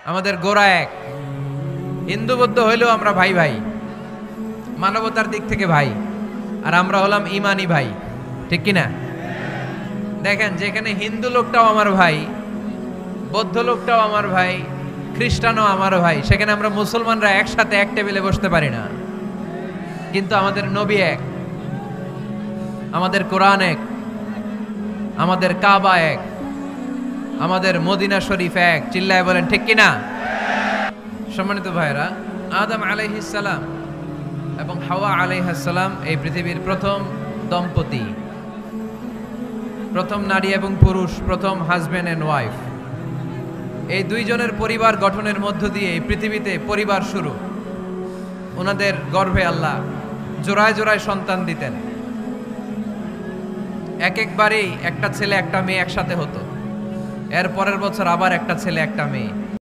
আমাদের গোড়া এক। হিন্দু বৌদ্ধ হইলেও আমরা ভাই ভাই, মানবতার দিক থেকে ভাই। আর আমরা হলাম ইমানি ভাই, ঠিক কিনা? দেখেন, যেখানে হিন্দু লোকটাও আমার ভাই, বৌদ্ধ লোকটাও আমার ভাই, খ্রিস্টানও আমার ভাই, সেখানে আমরা মুসলমানরা একসাথে এক টেবিলে বসতে পারি না। কিন্তু আমাদের নবী এক, আমাদের কোরআন এক, আমাদের কাবা এক, আমাদের মদিনা শরীফ এক। চিল্লায় বলেন ঠিক কিনা? সম্মানিত ভাইরা, আদম আলাইহিস সালাম এবং হাওয়া আলাইহিস সালাম এই পৃথিবীর প্রথম দম্পতি, প্রথম নারী এবং পুরুষ, প্রথম হাজবেন্ড এন্ড ওয়াইফ। এই দুইজনের পরিবার গঠনের মধ্য দিয়ে এই পৃথিবীতে পরিবার শুরু। ওনাদের গর্ভে আল্লাহ জোড়ায় জোড়ায় সন্তান দিতেন। একবারেই একটা ছেলে একটা মেয়ে একসাথে হতো। এর পরের বছর আবার একটা ছেলে একটা মেয়ে।